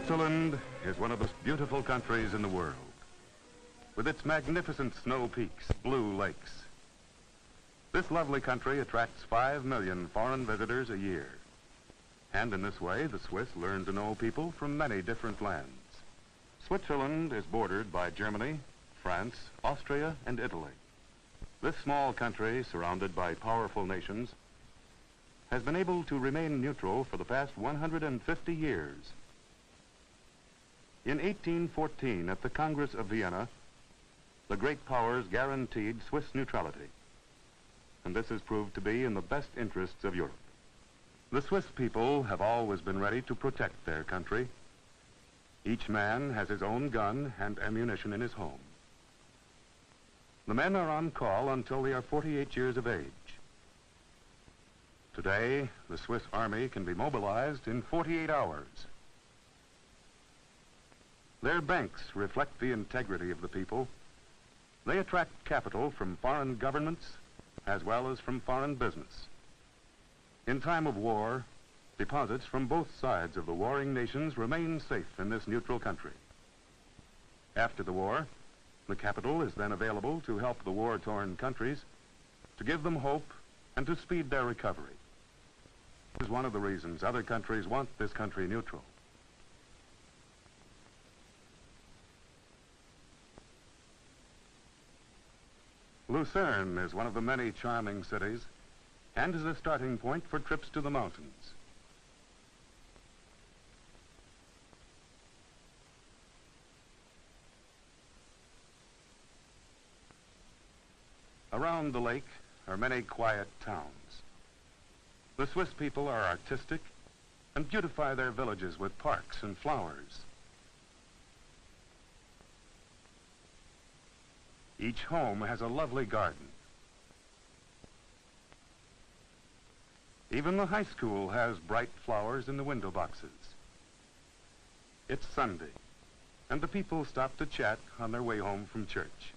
Switzerland is one of the most beautiful countries in the world, with its magnificent snow peaks, blue lakes. This lovely country attracts 5 million foreign visitors a year. And in this way, the Swiss learn to know people from many different lands. Switzerland is bordered by Germany, France, Austria, and Italy. This small country, surrounded by powerful nations, has been able to remain neutral for the past 150 years. In 1814, at the Congress of Vienna, the great powers guaranteed Swiss neutrality, and this has proved to be in the best interests of Europe. The Swiss people have always been ready to protect their country. Each man has his own gun and ammunition in his home. The men are on call until they are 48 years of age. Today, the Swiss Army can be mobilized in 48 hours. Their banks reflect the integrity of the people. They attract capital from foreign governments as well as from foreign business. In time of war, deposits from both sides of the warring nations remain safe in this neutral country. After the war, the capital is then available to help the war-torn countries, to give them hope and to speed their recovery. This is one of the reasons other countries want this country neutral. Lucerne is one of the many charming cities and is a starting point for trips to the mountains. Around the lake are many quiet towns. The Swiss people are artistic and beautify their villages with parks and flowers. Each home has a lovely garden. Even the high school has bright flowers in the window boxes. It's Sunday, and the people stop to chat on their way home from church.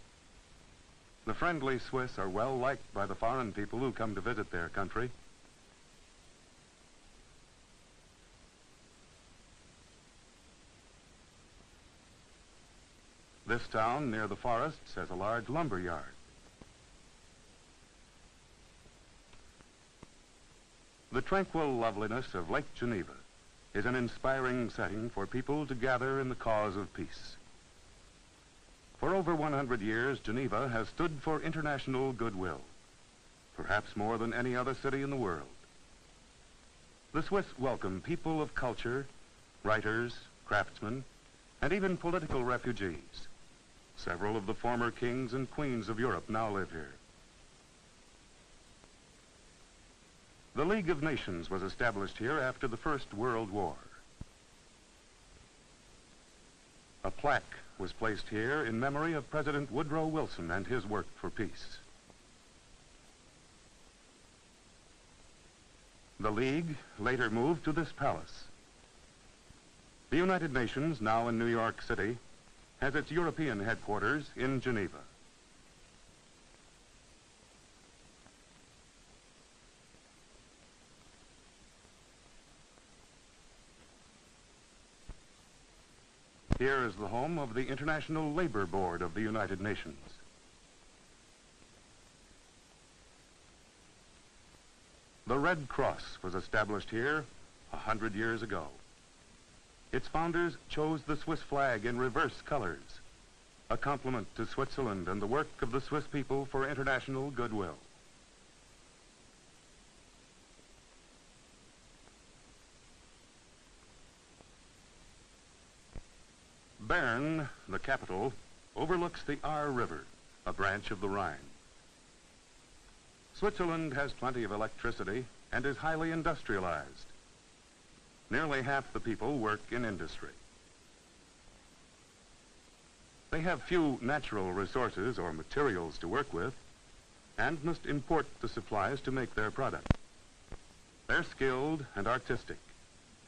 The friendly Swiss are well liked by the foreign people who come to visit their country. This town near the forests has a large lumber yard. The tranquil loveliness of Lake Geneva is an inspiring setting for people to gather in the cause of peace. For over 100 years, Geneva has stood for international goodwill, perhaps more than any other city in the world. The Swiss welcome people of culture, writers, craftsmen, and even political refugees. Several of the former kings and queens of Europe now live here. The League of Nations was established here after the First World War. A plaque was placed here in memory of President Woodrow Wilson and his work for peace. The League later moved to this palace. The United Nations, now in New York City, has its European headquarters in Geneva. Here is the home of the International Labor Board of the United Nations. The Red Cross was established here 100 years ago. Its founders chose the Swiss flag in reverse colors, a compliment to Switzerland and the work of the Swiss people for international goodwill. Bern, the capital, overlooks the Aar River, a branch of the Rhine. Switzerland has plenty of electricity and is highly industrialized. Nearly half the people work in industry. They have few natural resources or materials to work with and must import the supplies to make their product. They're skilled and artistic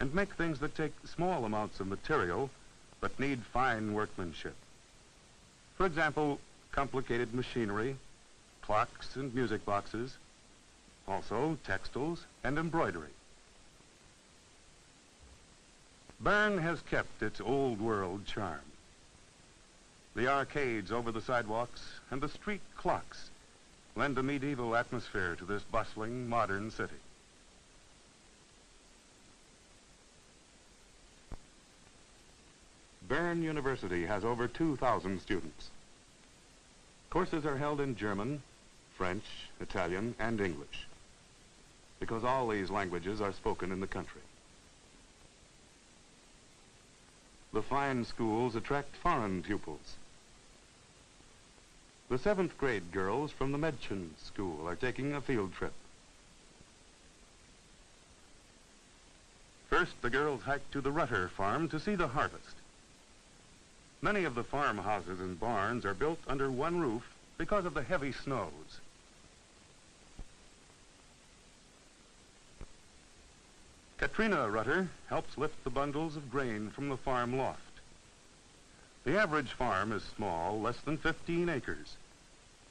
and make things that take small amounts of material but need fine workmanship. For example, complicated machinery, clocks and music boxes, also textiles and embroidery. Bern has kept its old world charm. The arcades over the sidewalks and the street clocks lend a medieval atmosphere to this bustling, modern city. Bern University has over 2,000 students. Courses are held in German, French, Italian, and English, because all these languages are spoken in the country. The fine schools attract foreign pupils. The 7th grade girls from the Mädchen School are taking a field trip. First, the girls hike to the Rutter farm to see the harvest. Many of the farmhouses and barns are built under one roof because of the heavy snows. Katrina Rutter helps lift the bundles of grain from the farm loft. The average farm is small, less than 15 acres,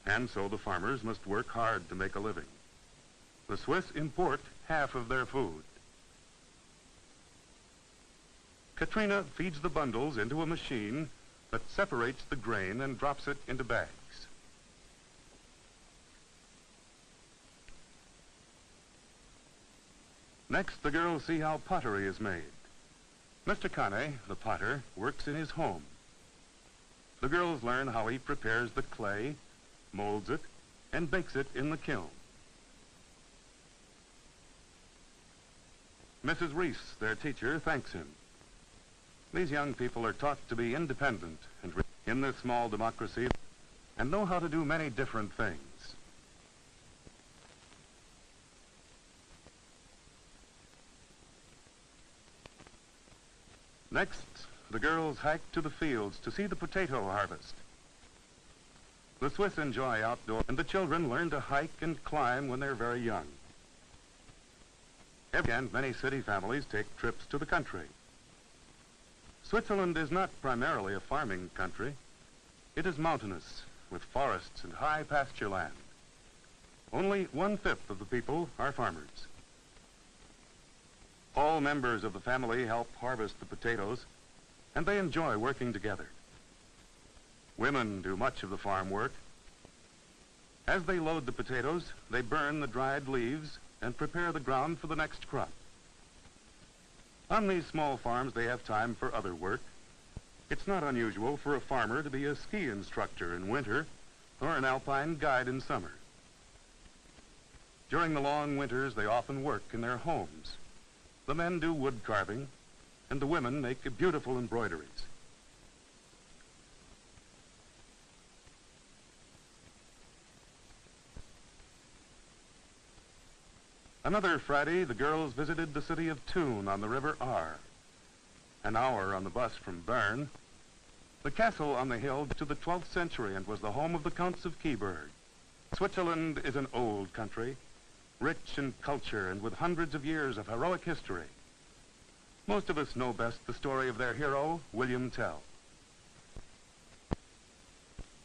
and so the farmers must work hard to make a living. The Swiss import half of their food. Katrina feeds the bundles into a machine that separates the grain and drops it into bags. Next, the girls see how pottery is made. Mr. Kane, the potter, works in his home. The girls learn how he prepares the clay, molds it, and bakes it in the kiln. Mrs. Reese, their teacher, thanks him. These young people are taught to be independent and in this small democracy and know how to do many different things. Next, the girls hike to the fields to see the potato harvest. The Swiss enjoy outdoors, and the children learn to hike and climb when they're very young. And many city families take trips to the country. Switzerland is not primarily a farming country. It is mountainous, with forests and high pasture land. Only 1/5 of the people are farmers. All members of the family help harvest the potatoes, and they enjoy working together. Women do much of the farm work. As they load the potatoes, they burn the dried leaves and prepare the ground for the next crop. On these small farms, they have time for other work. It's not unusual for a farmer to be a ski instructor in winter or an alpine guide in summer. During the long winters, they often work in their homes. The men do wood carving, and the women make beautiful embroideries. Another Friday, the girls visited the city of Thun on the River Aar. An hour on the bus from Bern. The castle on the hill to the 12th century and was the home of the Counts of Kyburg. Switzerland is an old country, rich in culture and with hundreds of years of heroic history. Most of us know best the story of their hero, William Tell.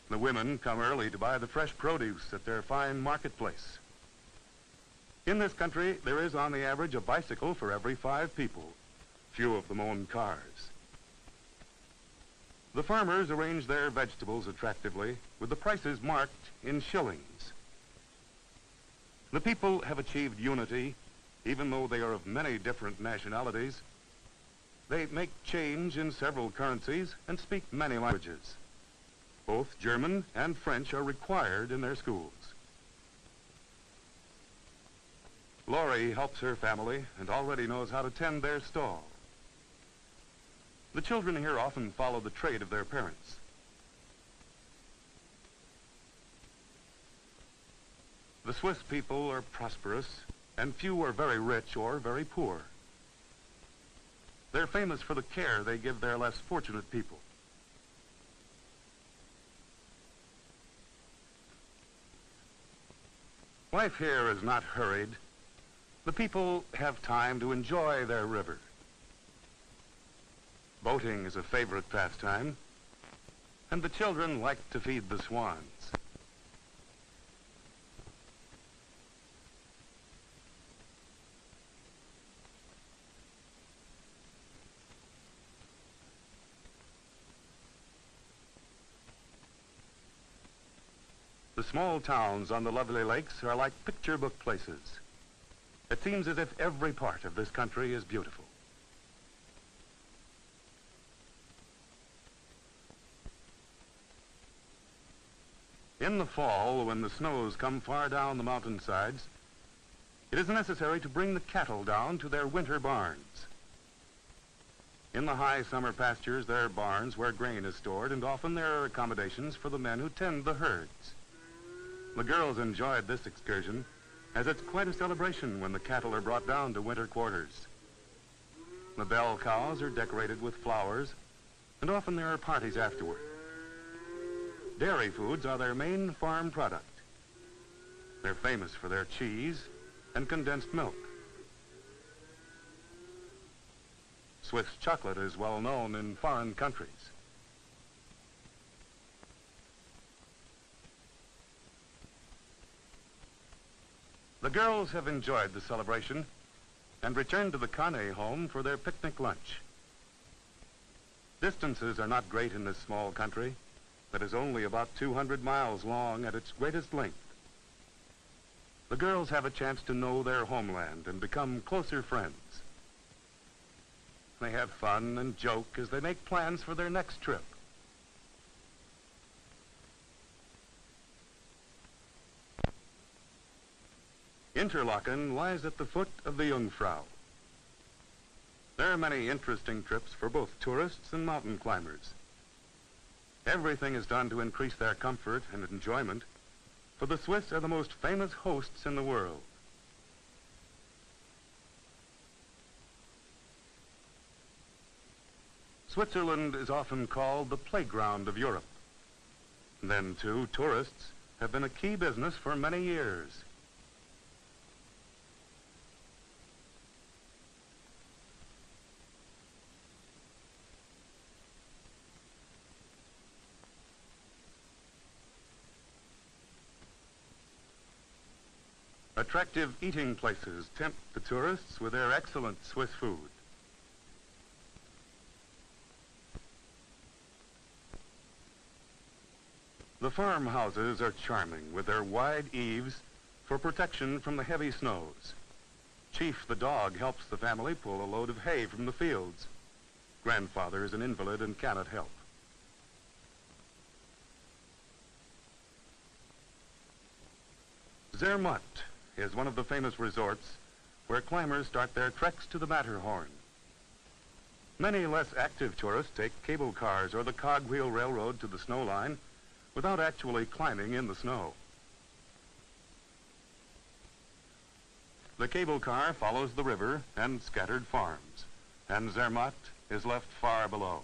The women come early to buy the fresh produce at their fine marketplace. In this country, there is on the average a bicycle for every 5 people. Few of them own cars. The farmers arrange their vegetables attractively with the prices marked in shillings. The people have achieved unity, even though they are of many different nationalities. They make change in several currencies and speak many languages. Both German and French are required in their schools. Laurie helps her family and already knows how to tend their stall. The children here often follow the trade of their parents. The Swiss people are prosperous, and few are very rich or very poor. They're famous for the care they give their less fortunate people. Life here is not hurried. The people have time to enjoy their river. Boating is a favorite pastime, and the children like to feed the swans. The small towns on the lovely lakes are like picture book places. It seems as if every part of this country is beautiful. In the fall, when the snows come far down the mountainsides, it is necessary to bring the cattle down to their winter barns. In the high summer pastures, there are barns where grain is stored, and often there are accommodations for the men who tend the herds. The girls enjoyed this excursion, as it's quite a celebration when the cattle are brought down to winter quarters. The bell cows are decorated with flowers, and often there are parties afterward. Dairy foods are their main farm product. They're famous for their cheese and condensed milk. Swiss chocolate is well known in foreign countries. The girls have enjoyed the celebration and returned to the Carnet home for their picnic lunch. Distances are not great in this small country that is only about 200 miles long at its greatest length. The girls have a chance to know their homeland and become closer friends. They have fun and joke as they make plans for their next trip. Interlaken lies at the foot of the Jungfrau. There are many interesting trips for both tourists and mountain climbers. Everything is done to increase their comfort and enjoyment, for the Swiss are the most famous hosts in the world. Switzerland is often called the playground of Europe. Then, too, tourists have been a key business for many years. Attractive eating places tempt the tourists with their excellent Swiss food. The farmhouses are charming with their wide eaves for protection from the heavy snows. Chief the dog helps the family pull a load of hay from the fields. Grandfather is an invalid and cannot help. Zermatt is one of the famous resorts where climbers start their treks to the Matterhorn. Many less active tourists take cable cars or the cogwheel railroad to the snow line without actually climbing in the snow. The cable car follows the river and scattered farms, and Zermatt is left far below.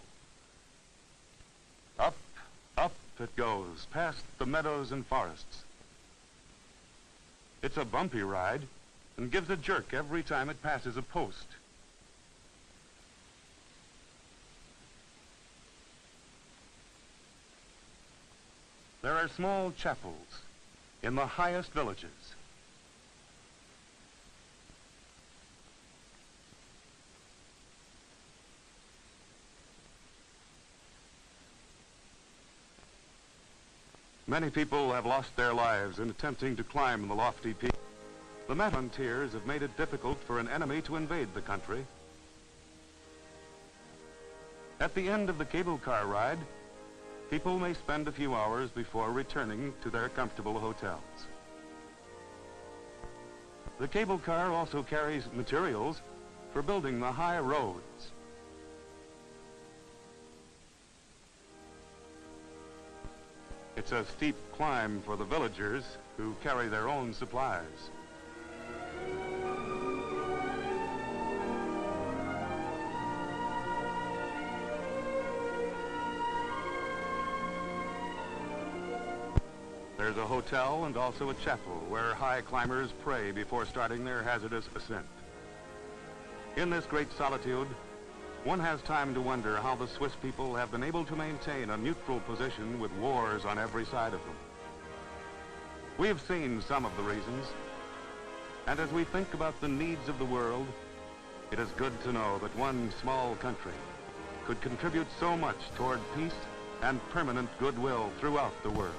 Up, up it goes, past the meadows and forests. It's a bumpy ride and gives a jerk every time it passes a post. There are small chapels in the highest villages. Many people have lost their lives in attempting to climb the lofty peak. The frontiers have made it difficult for an enemy to invade the country. At the end of the cable car ride, people may spend a few hours before returning to their comfortable hotels. The cable car also carries materials for building the high roads. It's a steep climb for the villagers who carry their own supplies. There's a hotel and also a chapel where high climbers pray before starting their hazardous ascent. In this great solitude, one has time to wonder how the Swiss people have been able to maintain a neutral position with wars on every side of them. We have seen some of the reasons, and as we think about the needs of the world, it is good to know that one small country could contribute so much toward peace and permanent goodwill throughout the world.